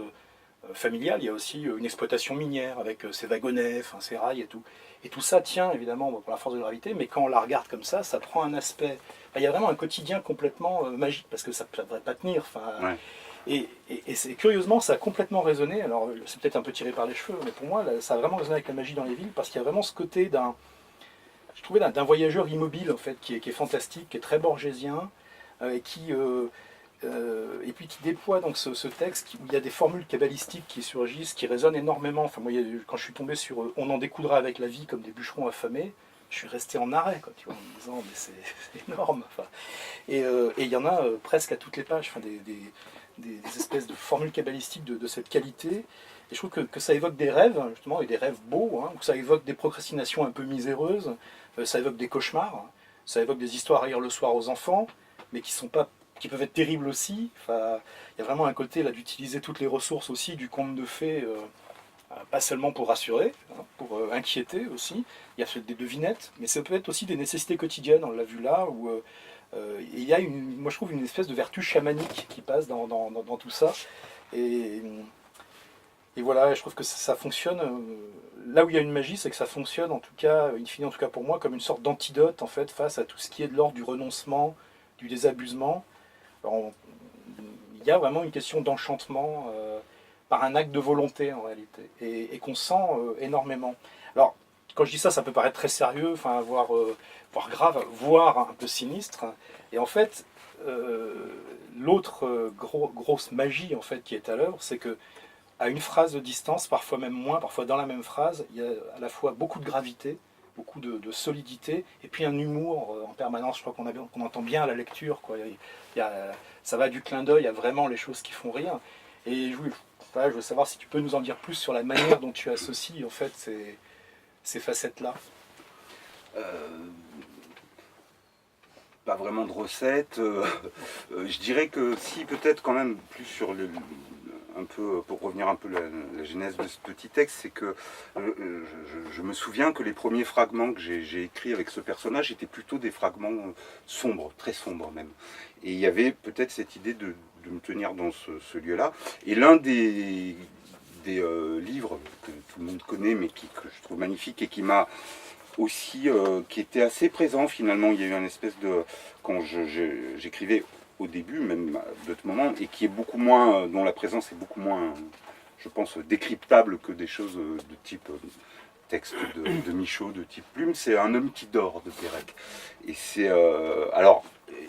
familiales, il y a aussi une exploitation minière avec ses wagonnets, ses rails et tout. Et tout ça tient évidemment pour la force de gravité, mais quand on la regarde comme ça prend un aspect. Il y a vraiment un quotidien complètement magique, parce que ça ne devrait pas tenir. Ouais. Et curieusement, ça a complètement résonné. Alors, c'est peut-être un peu tiré par les cheveux, mais pour moi, là, ça a vraiment résonné avec la magie dans les villes, parce qu'il y a vraiment ce côté je trouvais d'un voyageur immobile, en fait, qui est fantastique, qui est très borgésien, et et puis qui déploie donc ce texte où il y a des formules kabbalistiques qui surgissent, qui résonnent énormément. Enfin, moi, quand je suis tombé sur On en découdra avec la vie comme des bûcherons affamés, je suis resté en arrêt, quoi, tu vois, en me disant, mais c'est énorme. Enfin, et il y en a presque à toutes les pages, des espèces de formules kabbalistiques de cette qualité. Et je trouve que ça évoque des rêves, justement, et des rêves beaux, ou ça évoque des procrastinations un peu miséreuses, ça évoque des cauchemars, ça évoque des histoires à lire le soir aux enfants, mais qui peuvent être terribles aussi. Enfin, il y a vraiment un côté là d'utiliser toutes les ressources aussi du conte de fées, pas seulement pour rassurer, pour inquiéter aussi. Il y a des devinettes, mais ça peut être aussi des nécessités quotidiennes, on l'a vu là, où il y a moi je trouve une espèce de vertu chamanique qui passe dans tout ça. Et, et voilà, je trouve que ça fonctionne. Là où il y a une magie, c'est que ça fonctionne, en tout cas, in fine, en tout cas pour moi, comme une sorte d'antidote en fait, face à tout ce qui est de l'ordre du renoncement, du désabusement. Alors, il y a vraiment une question d'enchantement par un acte de volonté en réalité, et qu'on sent énormément. Alors, quand je dis ça, ça peut paraître très sérieux, voire grave, voire un peu sinistre. Et en fait, l'autre grosse magie en fait qui est à l'œuvre, c'est que à une phrase de distance, parfois même moins, parfois dans la même phrase, il y a à la fois beaucoup de gravité, beaucoup de solidité, et puis un humour en permanence. Je crois qu'on entend bien à la lecture, quoi. Ça va du clin d'œil à vraiment les choses qui font rire. Et je veux savoir si tu peux nous en dire plus sur la manière dont tu associes en fait ces facettes-là. Pas vraiment de recette. Je dirais que si, peut-être quand même plus sur un peu, pour revenir un peu à la genèse de ce petit texte, c'est que je me souviens que les premiers fragments que j'ai écrits avec ce personnage étaient plutôt des fragments sombres, très sombres même. Et il y avait peut-être cette idée de me tenir dans ce lieu-là. Et l'un des livres que tout le monde connaît, mais que je trouve magnifique et qui m'a aussi, qui était assez présent finalement. Il y a eu une espèce de... Quand j'écrivais au début, même à d'autres moments, et qui est beaucoup moins, dont la présence est beaucoup moins, je pense, décryptable que des choses de type texte de Michaud, de type Plume, c'est Un homme qui dort de Pérec. Et c'est... alors,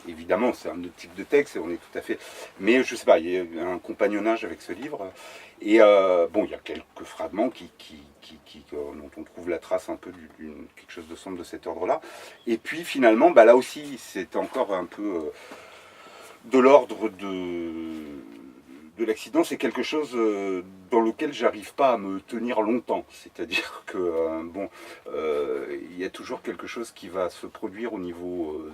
évidemment, c'est un autre type de texte, et on est tout à fait... Mais je sais pas, il y a un compagnonnage avec ce livre. Et bon, il y a quelques fragments dont on trouve la trace un peu quelque chose de sombre de cet ordre-là. Et puis finalement, là aussi, c'est encore un peu de l'ordre de l'accident. C'est quelque chose dans lequel j'arrive pas à me tenir longtemps. C'est-à-dire que, il y a toujours quelque chose qui va se produire au niveau...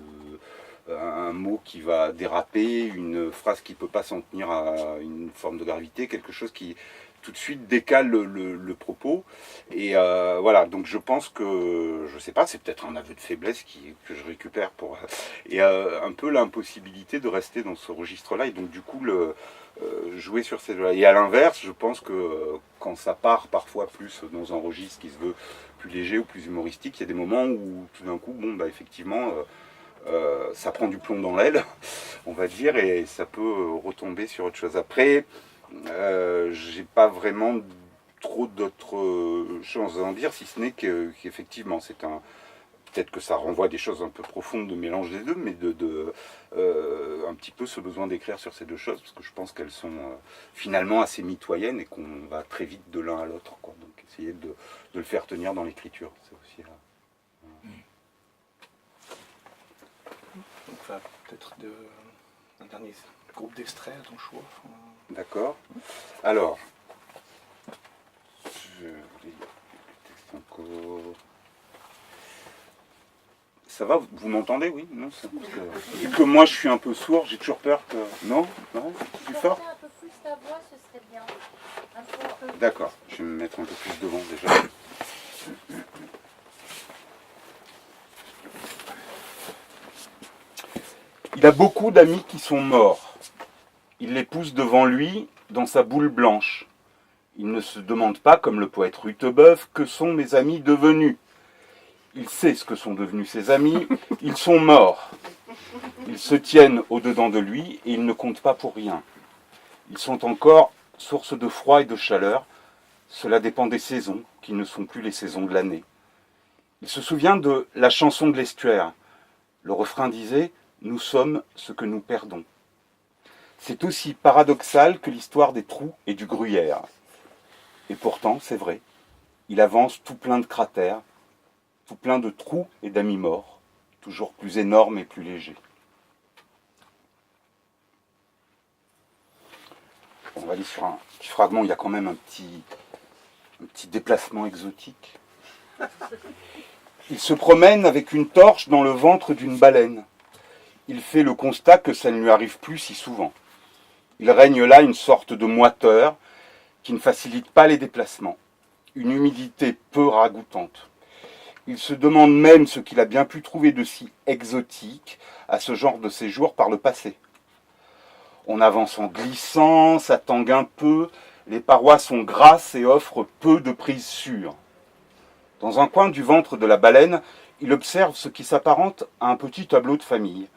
un mot qui va déraper, une phrase qui ne peut pas s'en tenir à une forme de gravité, quelque chose qui tout de suite décale le propos. Et voilà, donc je pense que, je sais pas, c'est peut-être un aveu de faiblesse que je récupère pour... Et un peu l'impossibilité de rester dans ce registre-là, et donc du coup jouer sur ces deux-là. Et à l'inverse, je pense que quand ça part parfois plus dans un registre qui se veut plus léger ou plus humoristique, il y a des moments où tout d'un coup, effectivement... ça prend du plomb dans l'aile, on va dire, et ça peut retomber sur autre chose. Après, j'ai pas vraiment trop d'autres choses à en dire, si ce n'est qu'effectivement, c'est peut-être que ça renvoie à des choses un peu profondes de mélange des deux, mais un petit peu ce besoin d'écrire sur ces deux choses, parce que je pense qu'elles sont finalement assez mitoyennes et qu'on va très vite de l'un à l'autre, quoi. Donc essayer de le faire tenir dans l'écriture, c'est aussi là. Enfin, peut-être un dernier groupe d'extraits à ton choix. D'accord. Alors, les textes encore. Ça va, vous m'entendez, oui? Non, ça, vu que moi je suis un peu sourd, j'ai toujours peur que... Non? Ouais, plus fort? Un peu plus ta voix, ce serait bien. Un peu. D'accord, je vais me mettre un peu plus devant déjà. Il a beaucoup d'amis qui sont morts. Il les pousse devant lui dans sa boule blanche. Il ne se demande pas, comme le poète Rutebeuf, que sont mes amis devenus. Il sait ce que sont devenus ses amis, ils sont morts. Ils se tiennent au-dedans de lui et ils ne comptent pas pour rien. Ils sont encore source de froid et de chaleur. Cela dépend des saisons, qui ne sont plus les saisons de l'année. Il se souvient de la chanson de l'estuaire. Le refrain disait « Nous sommes ce que nous perdons ». C'est aussi paradoxal que l'histoire des trous et du gruyère. Et pourtant, c'est vrai, il avance tout plein de cratères, tout plein de trous et d'amis morts, toujours plus énormes et plus légers. On va aller sur un petit fragment, il y a quand même un petit déplacement exotique. Il se promène avec une torche dans le ventre d'une baleine. Il fait le constat que ça ne lui arrive plus si souvent. Il règne là une sorte de moiteur qui ne facilite pas les déplacements, une humidité peu ragoûtante. Il se demande même ce qu'il a bien pu trouver de si exotique à ce genre de séjour par le passé. On avance en glissant, ça tangue un peu, les parois sont grasses et offrent peu de prise sûre. Dans un coin du ventre de la baleine, il observe ce qui s'apparente à un petit tableau de famille.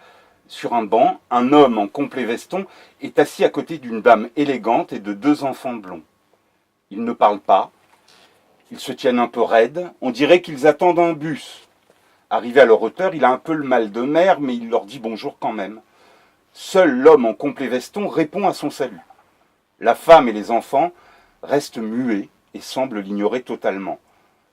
Sur un banc, un homme en complet veston est assis à côté d'une dame élégante et de 2 enfants blonds. Ils ne parlent pas, ils se tiennent un peu raides, on dirait qu'ils attendent un bus. Arrivé à leur hauteur, il a un peu le mal de mer, mais il leur dit bonjour quand même. Seul l'homme en complet veston répond à son salut. La femme et les enfants restent muets et semblent l'ignorer totalement.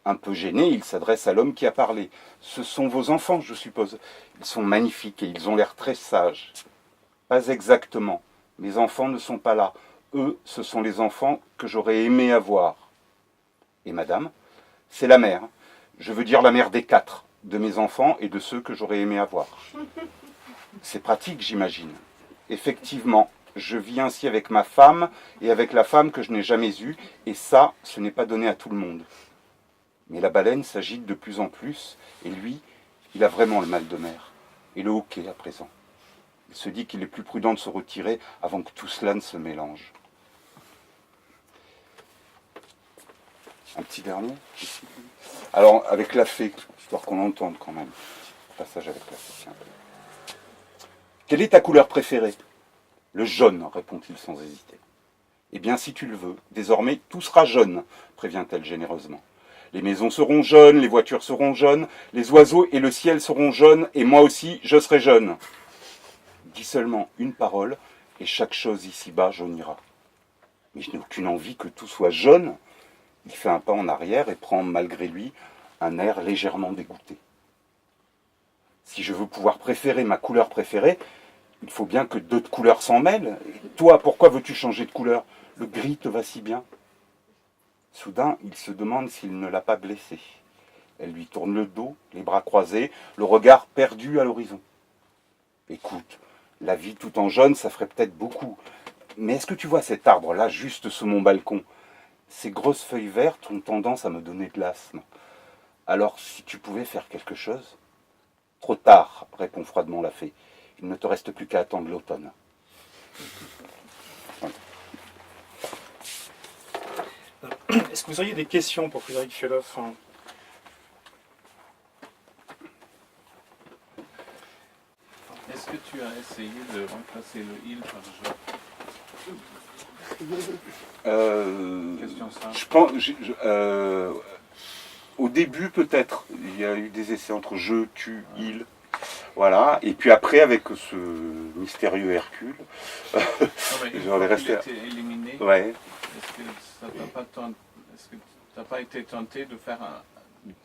Un peu gêné, il s'adresse à l'homme qui a parlé. « Ce sont vos enfants, je suppose. Ils sont magnifiques et ils ont l'air très sages. » « Pas exactement. Mes enfants ne sont pas là. Eux, ce sont les enfants que j'aurais aimé avoir. » « Et madame ? » ?»« C'est la mère. Je veux dire la mère des 4, de mes enfants et de ceux que j'aurais aimé avoir. » C'est pratique, j'imagine. Effectivement, je vis ainsi avec ma femme et avec la femme que je n'ai jamais eue, et ça, ce n'est pas donné à tout le monde. Mais la baleine s'agite de plus en plus, et lui, il a vraiment le mal de mer, et le hoquet à présent. Il se dit qu'il est plus prudent de se retirer avant que tout cela ne se mélange. Un petit dernier ici. Alors, avec la fée, histoire qu'on l'entende quand même. Passage avec la fée, tiens. Quelle est ta couleur préférée ? Le jaune, répond-il sans hésiter. Eh bien, si tu le veux, désormais tout sera jaune, prévient-elle généreusement. Les maisons seront jaunes, les voitures seront jaunes, les oiseaux et le ciel seront jaunes, et moi aussi, je serai jaune. Dis seulement une parole, et chaque chose ici-bas jaunira. Mais je n'ai aucune envie que tout soit jaune. Il fait un pas en arrière et prend, malgré lui, un air légèrement dégoûté. Si je veux pouvoir préférer ma couleur préférée, il faut bien que d'autres couleurs s'en mêlent. Et toi, pourquoi veux-tu changer de couleur ? Le gris te va si bien. Soudain, il se demande s'il ne l'a pas blessée. Elle lui tourne le dos, les bras croisés, le regard perdu à l'horizon. Écoute, la vie tout en jaune, ça ferait peut-être beaucoup. Mais est-ce que tu vois cet arbre-là, juste sous mon balcon ? Ces grosses feuilles vertes ont tendance à me donner de l'asthme. Alors, si tu pouvais faire quelque chose ? Trop tard, répond froidement la fée. Il ne te reste plus qu'à attendre l'automne. Est-ce que vous auriez des questions pour Frédéric Fioloff ? Est-ce que tu as essayé de remplacer le il par je ? Question simple. Je pense, au début peut-être, il y a eu des essais entre je, tu, il, voilà, et puis après avec ce mystérieux Hercule, j'en ai resté. Été éliminé. Ouais. Est-ce que ça t'a pas tenté, est-ce que t'as pas été tenté de faire un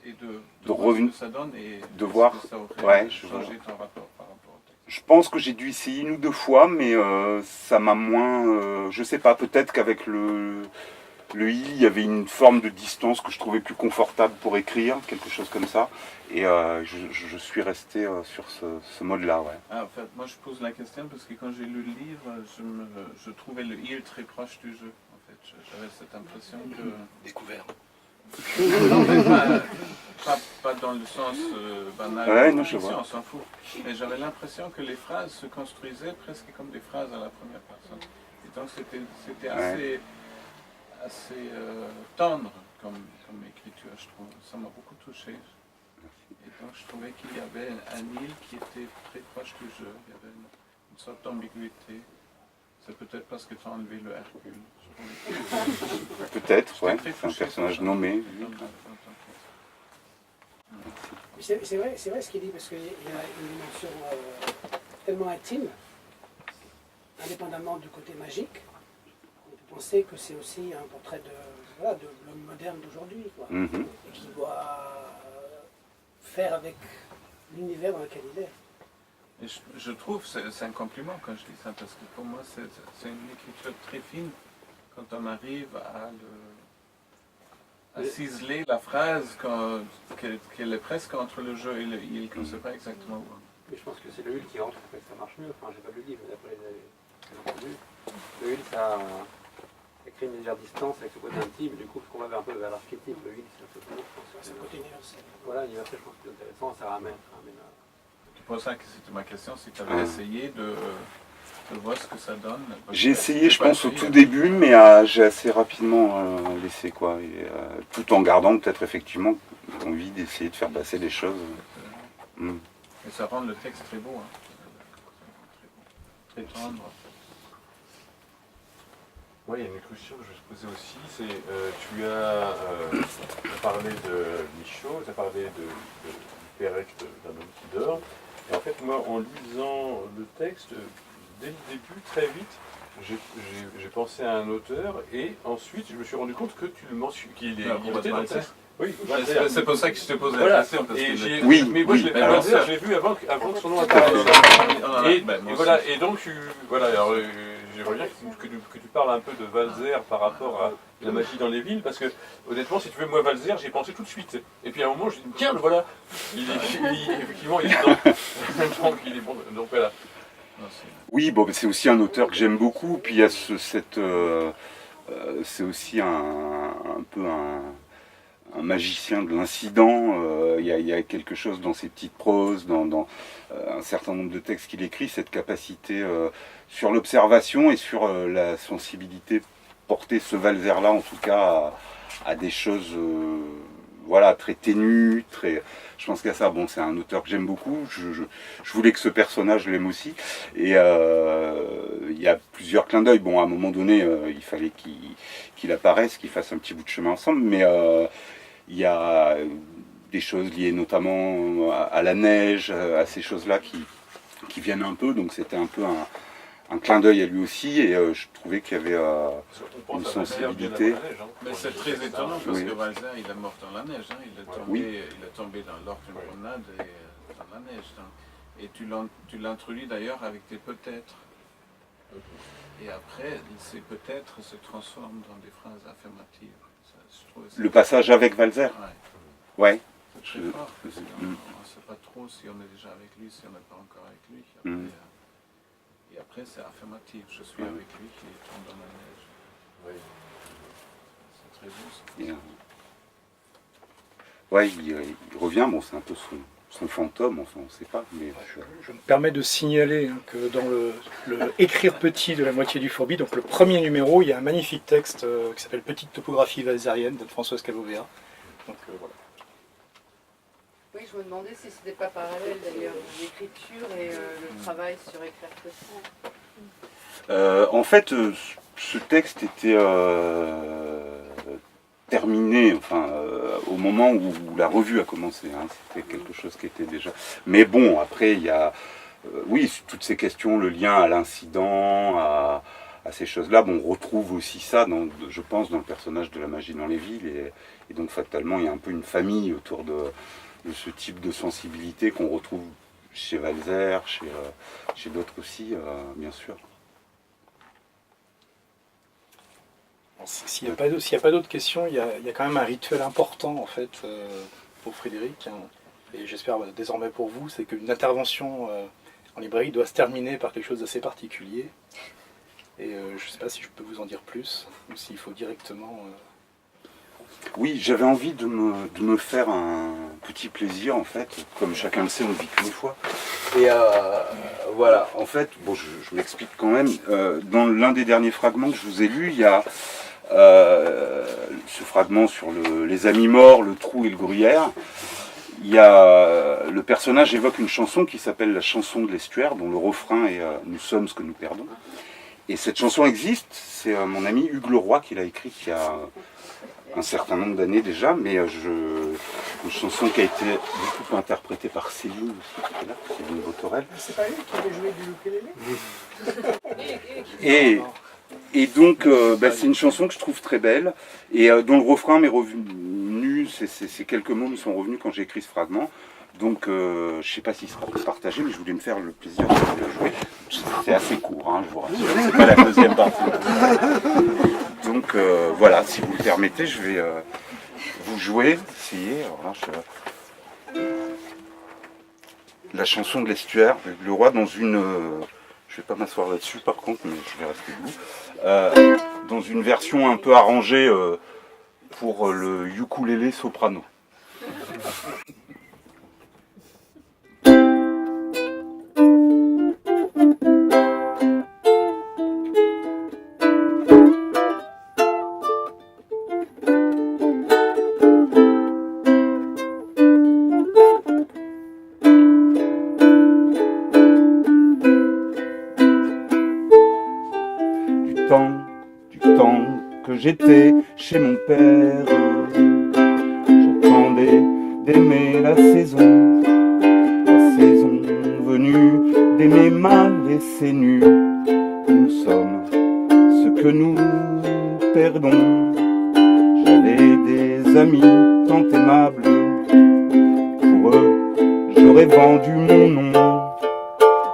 et de voir ce que ça donne et de voir, que ça aurait ouais, changé ton rapport par rapport au texte. Je pense que j'ai dû essayer 1 ou 2 fois, mais ça m'a moins. Je sais pas, peut-être qu'avec le Le il, il y avait une forme de distance que je trouvais plus confortable pour écrire, quelque chose comme ça. Et je suis resté sur ce mode-là, ouais. Ah, en fait, moi je pose la question parce que quand j'ai lu le livre, je trouvais le il très proche du jeu. En fait, j'avais cette impression que... Découvert. Non, mais pas dans le sens banal Ouais, de non, la je fiction, vois. on s'en fout. Mais j'avais l'impression que les phrases se construisaient presque comme des phrases à la première personne. Et donc c'était assez tendre comme écriture, je trouve. Ça m'a beaucoup touché. Et donc je trouvais qu'il y avait un il qui était très proche du jeu. Il y avait une sorte d'ambiguïté. C'est peut-être parce que tu as enlevé le Hercule. Peut-être, ouais. J'étais très C'est un touché personnage par ça. nommé. C'est vrai ce qu'il dit, parce qu'il y a une dimension tellement intime, indépendamment du côté magique. On peut penser que c'est aussi un portrait de l'homme moderne d'aujourd'hui, quoi. Mhm. Et qui doit faire avec l'univers dans lequel il est. Et je trouve, c'est un compliment quand je dis ça, parce que pour moi c'est une écriture très fine quand on arrive à ciseler la phrase qu'elle est presque entre le jeu et le il, qu'on ne sait pas exactement où. Mais je pense que c'est le hul qui rentre pour que ça marche mieux. Enfin, j'ai pas lu le livre, mais d'après les entendus, le hul, ça crée une légère distance avec ce côté intime. Du coup, on va un peu vers l'archétype. Le hul, c'est un peu plus, je pense. C'est le côté universel. Voilà, universel, je pense que c'est intéressant. Ça ramène C'est pour ça que c'était ma question, si tu avais essayé de voir ce que ça donne. J'ai essayé, je Pas pense, au essayé. tout début, mais j'ai assez rapidement laissé, quoi. Et, tout en gardant peut-être effectivement envie d'essayer de faire passer des choses. Mm. Et ça rend le texte très beau, hein. Très beau, très tendre. Oui, il y a une question que je me posais aussi, c'est tu as parlé de Michaud, tu as parlé de Pérec, d'un homme qui dort, et en fait moi en lisant le texte, dès le début, très vite, j'ai pensé à un auteur, et ensuite je me suis rendu compte que tu le mentionnes, qu'il est il était dans le texte. Oui, C'est pour ça que je te posais voilà. la question. Parce Et que Oui, mais moi oui. je l'ai Alors, pas j'ai vu avant que son nom apparaisse. Et voilà, et donc voilà, alors, j'aimerais bien que tu parles un peu de Valzer par rapport à la magie dans les villes, parce que honnêtement, si tu veux, moi Valzer, j'ai pensé tout de suite. Et puis à un moment, je dis tiens, le voilà, effectivement, il est dedans. Donc il est bon. Donc voilà. Oui, bon, c'est aussi un auteur que j'aime beaucoup. Puis il y a c'est aussi un peu un magicien de l'incident. Il y a quelque chose dans ses petites proses, dans un certain nombre de textes qu'il écrit, cette capacité sur l'observation et sur la sensibilité porter ce Valzer-là, en tout cas, à des choses voilà, très ténues, très... Je pense qu'à ça, bon, c'est un auteur que j'aime beaucoup. Je voulais que ce personnage l'aime aussi. Et il y a plusieurs clins d'œil. Bon, à un moment donné, il fallait qu'il apparaisse, qu'il fasse un petit bout de chemin ensemble. Mais il y a des choses liées notamment à la neige, à ces choses-là qui viennent un peu. Donc c'était un peu un clin d'œil à lui aussi. Et je trouvais qu'il y avait une sensibilité. Mais c'est très étonnant parce Oui. que Valzer, il est mort dans la neige. Hein. Il est tombé dans l'ordre d'une promenade et dans la neige. Donc. Et tu l'introduis d'ailleurs avec des peut-être. Et après, ces peut-être se transforment dans des phrases affirmatives. Ça, je trouve, Le passage avec Valzer. Ouais. Ouais. C'est très fort. Parce qu'on ne sait pas trop si on est déjà avec lui, si on n'est pas encore avec lui. Après, et après, c'est affirmatif. Je suis avec lui qui tombe dans la neige. Oui. C'est très beau. Ouais, il revient. Bon, c'est un peu son fantôme, enfin, on ne sait pas. Mais Je me permets de signaler que dans le Écrire petit de la moitié du Fourbi, donc le premier numéro, il y a un magnifique texte qui s'appelle Petite topographie valzérienne de Françoise Cavovea. Donc voilà. Oui, je me demandais si c'était pas parallèle d'ailleurs, l'écriture et le travail sur Écrire petit. En fait, ce texte était terminé, enfin, au moment où la revue a commencé. Hein, c'était quelque chose qui était déjà. Mais bon, après, il y a, oui, toutes ces questions, le lien à l'incident, à ces choses-là. Bon, on retrouve aussi ça, je pense, dans le personnage de la magie dans les villes, et donc fatalement, il y a un peu une famille autour de ce type de sensibilité qu'on retrouve chez Valzer, chez d'autres aussi, bien sûr. S'il n'y a pas d'autres questions, il y a quand même un rituel important en fait pour Frédéric, hein, et j'espère désormais pour vous, c'est qu'une intervention en librairie doit se terminer par quelque chose d'assez particulier. Et je ne sais pas si je peux vous en dire plus, ou s'il faut directement... Oui, j'avais envie de me faire un petit plaisir, en fait. Comme chacun le sait, on ne vit qu'une fois. Et voilà, en fait, bon, je m'explique quand même. Dans l'un des derniers fragments que je vous ai lus, il y a ce fragment sur les amis morts, le trou et le gruyère. Il y a, le personnage évoque une chanson qui s'appelle la chanson de l'estuaire, dont le refrain est « Nous sommes ce que nous perdons ». Et cette chanson existe, c'est mon ami Hugues Leroy qui l'a écrite il y a un certain nombre d'années déjà, mais une chanson qui a été beaucoup interprétée par Céline aussi, qui est là, Céline Botorel. C'est pas lui qui avait joué du ukulélé? Et donc, c'est une chanson que je trouve très belle, et dont le refrain m'est revenu, ces quelques mots me sont revenus quand j'ai écrit ce fragment. Donc, je ne sais pas s'il sera partagé, mais je voulais me faire le plaisir de le jouer. C'est assez court, hein, je vous rassure, c'est pas la deuxième partie. Donc, voilà, si vous le permettez, je vais vous jouer, essayer. Alors là, la chanson de l'estuaire, le roi dans une... je vais pas m'asseoir là-dessus par contre, mais je vais rester debout. Dans une version un peu arrangée pour le ukulélé soprano. Du temps que j'étais chez mon père, j'attendais d'aimer la saison venue d'aimer ma laissée nue. Nous sommes ce que nous perdons. J'avais des amis tant aimables, pour eux j'aurais vendu mon nom,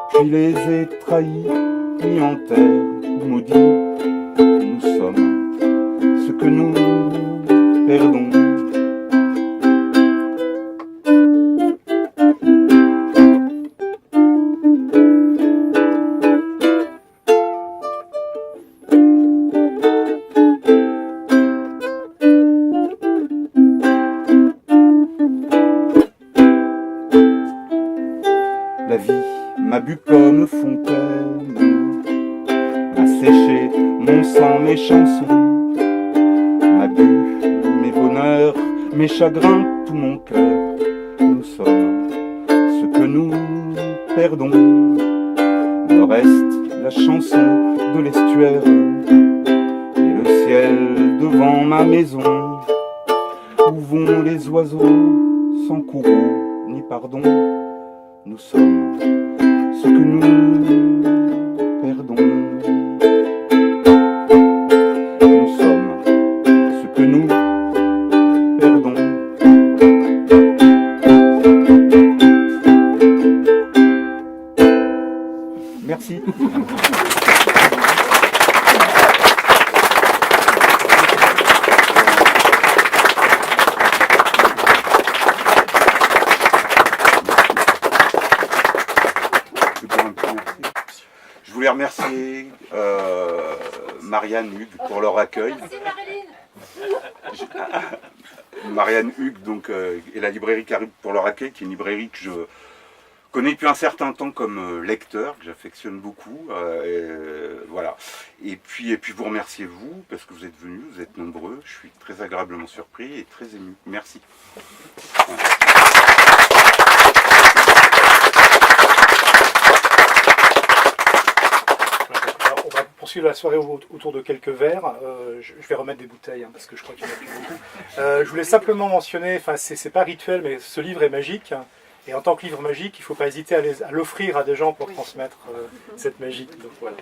puis les ai trahis, mis en terre, maudits. Nous sommes ce que nous perdons. La vie m'a bu comme fontaine, m'a séché mon sang, mes chansons, m'a bu mes bonheurs, mes chagrins, tout mon cœur. Nous sommes ce que nous perdons. Me reste la chanson de l'estuaire et le ciel devant ma maison, où vont les oiseaux sans courroux ni pardon. Nous sommes ce que nous perdons. Nous sommes ce que nous perdons. Merci. Je voulais remercier Marianne Hugues pour leur accueil. Merci Marilyn. Marianne Hugues donc, et la librairie Caribe pour leur accueil, qui est une librairie que je connais depuis un certain temps comme lecteur, que j'affectionne beaucoup. Voilà. Et puis vous remerciez vous, parce que vous êtes venus, vous êtes nombreux. Je suis très agréablement surpris et très ému. Merci. Voilà. On va poursuivre la soirée autour de quelques verres. Je vais remettre des bouteilles, hein, parce que je crois qu'il n'y en a plus beaucoup. Je voulais simplement mentionner, enfin c'est pas rituel, mais ce livre est magique. Et en tant que livre magique, il ne faut pas hésiter à l'offrir à des gens pour transmettre cette magie. Donc voilà.